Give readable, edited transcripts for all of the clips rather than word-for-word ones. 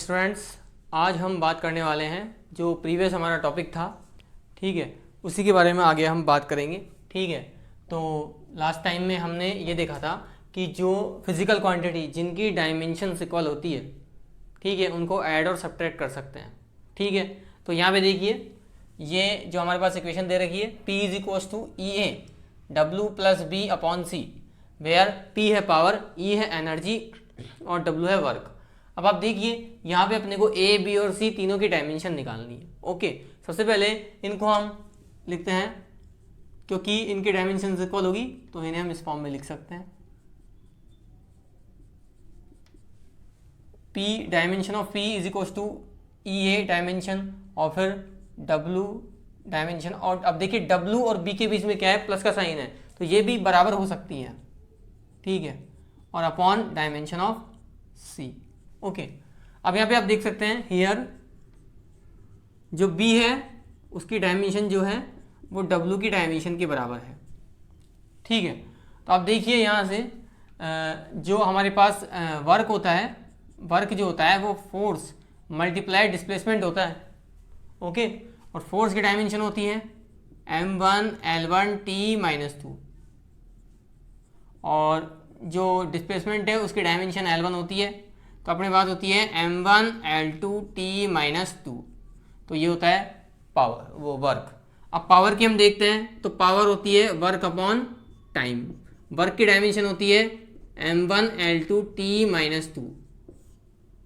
Students, आज हम बात करने वाले हैं जो प्रीवियस हमारा टॉपिक था, ठीक है, उसी के बारे में आगे हम बात करेंगे। ठीक है, तो लास्ट टाइम में हमने ये देखा था कि जो फिजिकल क्वांटिटी जिनकी डायमेंशंस इक्वल होती है, ठीक है, उनको ऐड और सब्ट्रैक्ट कर सकते हैं। ठीक है, तो यहाँ पे देखिए ये जो हमारे पास इक्वेशन दे रखी है, P is equals to E A W plus B upon C, where P है पावर, E है एनर्जी और W है वर्क। अब आप देखिए यहाँ पे अपने को A, B और C तीनों की डायमेंशन निकालनी है। ओके, सबसे पहले इनको हम लिखते हैं, क्योंकि इनकी डायमेंशन इक्वल होगी तो इन्हें हम इस फॉर्म में लिख सकते हैं। P dimension of P is equal to E A dimension और फिर W डायमेंशन, और अब देखिए W और B के बीच में क्या है, प्लस का साइन है, तो ये भी बराबर हो सकती है, ठीक है, और upon dimension of C। Okay, अब यहाँ पे आप देख सकते हैं हियर जो B है उसकी डायमेंशन जो है वो W की डायमेंशन के बराबर है। ठीक है, तो आप देखिए यहाँ से जो हमारे पास वर्क होता है, वर्क जो होता है वो फोर्स मल्टीप्लाई डिस्प्लेसमेंट होता है। ओके, और फोर्स की डायमेंशन होती है m1 l1 t माइनस 2, और जो डिस्प्लेसमेंट है उसकी डायमेंशन l1 होती है, तो अपने पास होती है m1 l2 t माइनस 2, तो ये होता है पावर, वो वर्क। अब पावर की हम देखते हैं तो पावर होती है वर्क अपॉन टाइम, वर्क की डायमेंशन होती है m1 l2 t माइनस 2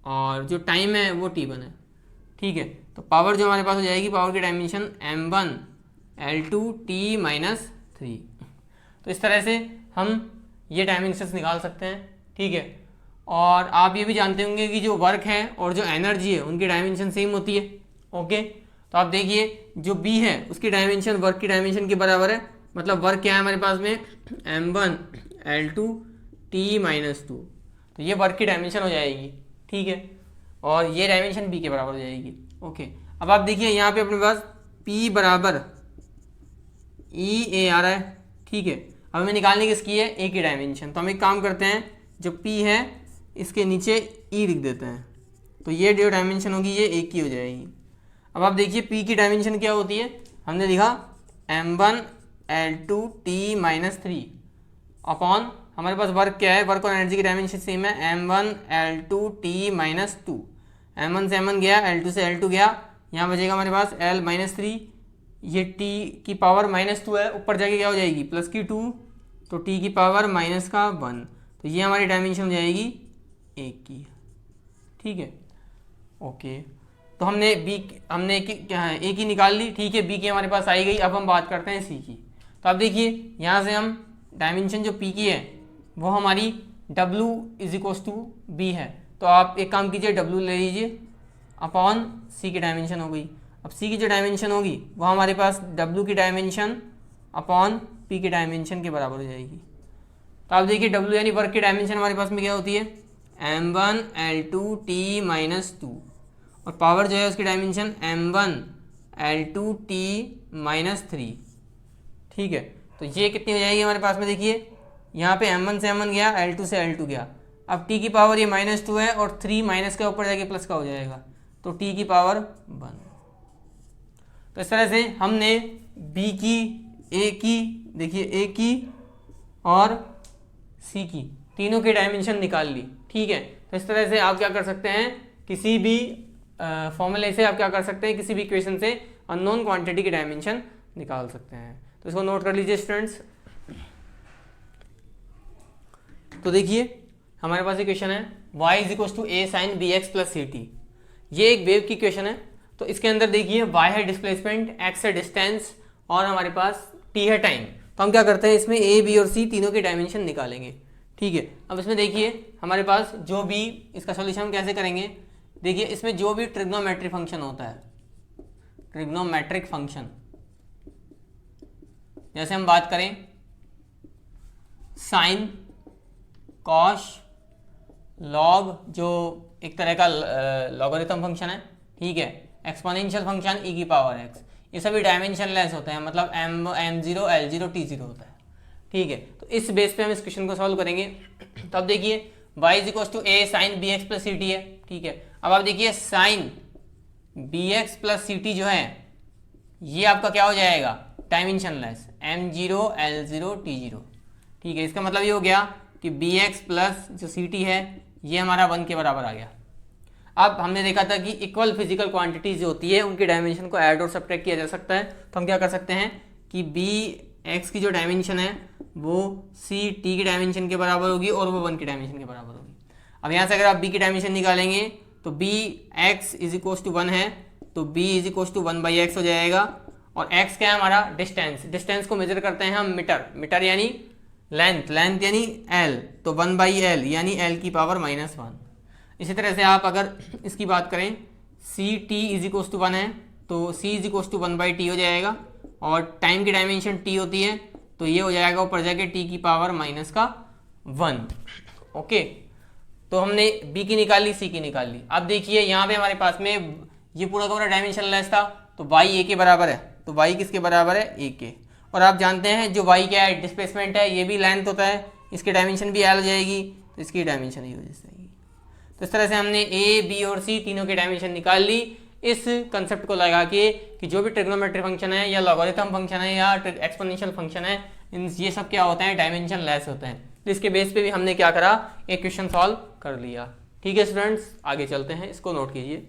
और जो टाइम है वो t1 है। ठीक है, तो पावर जो हमारे पास हो जाएगी, पावर की dimension m1 l2 t minus 3। तो इस तरह से हम ये डायमेंशंस निकाल सकते हैं। ठीक है, और आप ये भी जानते होंगे कि जो वर्क है और जो एनर्जी है उनकी डायमेंशन सेम होती है। ओके, तो आप देखिए जो B है उसकी डायमेंशन वर्क की डायमेंशन के बराबर है, मतलब वर्क क्या है हमारे पास में m1 l2 t माइनस 2, तो ये वर्क की डायमेंशन हो जाएगी। ठीक है, और ये डायमेंशन B के बराबर हो जाएगी। ओके, अब आप देखिए यहाँ पे अपने पास P बराबर ई ए आ रहा है। ठीक है, अब हमें निकालने किसकी है, A की डायमेंशन, तो हम एक काम करते हैं, जो P है इसके नीचे E लिख देते हैं, तो ये जो डायमेंशन होगी ये A की हो जाएगी। अब आप देखिए P की डायमेंशन क्या होती है, हमने लिखा m1 l2 t minus 3 upon हमारे पास वर्क क्या है, वर्क और एनर्जी की डायमेंशन सेम है m1 l2 t minus 2, m1 से m1 गया, l2 से l2 गया, यहाँ बचेगा हमारे पास l माइनस 3, ये t की पावर माइनस 2 है, ऊपर जाके क्या हो जाएगी प्लस की 2, तो t की पावर माइनस का 1, तो ये हमारी डायमेंशन हो जाएगी A की। ठीक है, ओके, तो हमने A की निकाल ली। ठीक है, B की हमारे पास आई गई। अब हम बात करते हैं C की। तो आप देखिए यहाँ से हम डायमेंशन जो P की है वो हमारी W is equals to B है, तो आप एक काम कीजिए W ले लीजिए अपॉन C की डायमेंशन हो गई। अब C की जो डायमेंशन होगी वो हमारे पास W की डायमेंशन अपॉन P की डायमेंशन के बराबर हो जाएगी। तो आप देखिए W यानी वर्क की डायमेंशन हमारे पास में क्या होती है m1 l2 t माइनस 2, और पावर जो है उसकी dimension m1 l2 t minus 3। ठीक है, तो ये कितनी हो जाएगी हमारे पास में, देखिए यहाँ पे m1 से m1 गया, l2 से l2 गया, अब t की पावर ये माइनस 2 है और 3 माइनस के ऊपर जाके प्लस का हो जाएगा, तो t की पावर 1। तो इस तरह से हमने B की, A की, देखिए A की और C की तीनों की डायमेंशन निकाल ली। ठीक है, तो इस तरह से आप क्या कर सकते हैं, किसी भी फॉर्मूले से आप क्या कर सकते हैं, किसी भी इक्वेशन से अननोन क्वांटिटी की डायमेंशन निकाल सकते हैं। तो इसको नोट कर लीजिए स्टूडेंट्स। तो देखिए हमारे पास इक्वेशन है y is equal to a sine B X plus C T, ये एक वेव की इक्वेशन है। तो इसके अंदर देखिए y है डिस्प्लेसमेंट, x है डिस्टेंस और हमारे पास t है टाइम। तो हम क्या करते हैं, इसमें a, b और c तीनों की डायमेंशन निकालेंगे। ठीक है, अब इसमें देखिए हमारे पास जो भी इसका सॉल्यूशन हम कैसे करेंगे, देखिए इसमें जो भी ट्रिग्नोमेट्रिक फंक्शन होता है, ट्रिग्नोमेट्रिक फंक्शन, जैसे हम बात करें साइन, कॉस, लॉग जो एक तरह का लॉगरिथम फंक्शन है, ठीक है, एक्सपोनेंशियल फंक्शन e की पावर x, ये सभी डायमेंशन लेस होते हैं, मतलब m0 l0 t0 होता है। ठीक है, तो इस बेस पे हम इस क्वेश्चन को सॉल्व करेंगे। तो अब देखिए y is equal to a sine B X plus C T है। ठीक है। अब आप देखिए साइन bx प्लस ct जो है ये आपका क्या हो जाएगा, डायमेंशनलेस, m0 l0 t0, ठीक है। इसका मतलब ये हो गया कि bx प्लस जो ct है ये हमारा 1 के बराबर आ गया। अब हमने देखा था कि इक्वल फिजिकल क्वांटिटीज जो होती है उनके डायमेंशन को ऐड और सब्ट्रैक्ट किया जा सकता है, तो हम क्या कर सकते हैं कि bx की जो डायमेंशन है वो ct की डायमेंशन के बराबर होगी और वो 1 की डायमेंशन के बराबर होगी। अब यहाँ से अगर आप b की डायमेंशन निकालेंगे तो bx इज इक्वल्स टू 1 है, तो b is equals to 1/x हो जाएगा। और x क्या है हमारा, डिस्टेंस, डिस्टेंस को मेजर करते हैं हम मीटर, मीटर यानी लेंथ, लेंथ यानी l, तो 1/l यानी l की पावर -1। इसी तरह से आप अगर इसकी बात करें ct इज इक्वल्स टू 1 है तो c is equals to 1/t हो जाएगा, और टाइम की डायमेंशन t होती है तो ये हो जाएगा ऊपर जाके t की पावर -1। ओके, तो हमने b की निकाल ली, c की निकाल ली। अब देखिए यहाँ पे हमारे पास में ये पूरा का पूरा डायमेंशन लेस था, तो y a के बराबर है, तो y किसके बराबर है, a के। और आप जानते हैं जो y क्या है, डिस्प्लेसमेंट है, ये भी लेंथ होता है, इसकी डायमेंशन भी l हो जाएगी, तो इसकी डायमेंशन ये हो जाएगी। तो इस तरह से हमने a, b और c तीनों की डायमेंशन निकाल ली इस कंसेप्ट को लगा के कि जो भी ट्रिग्नोमेट्री फंक्शन है या लॉगरिथम फंक्शन है या एक्सपोनेंशियल फंक्शन है, इन ये सब क्या होते हैं, डायमेंशन लेस होते हैं। तो इसके बेस पे भी हमने क्या करा, एक क्वेश्चन सॉल्व कर लिया। ठीक है स्टूडेंट्स, आगे चलते हैं, इसको नोट कीजिए।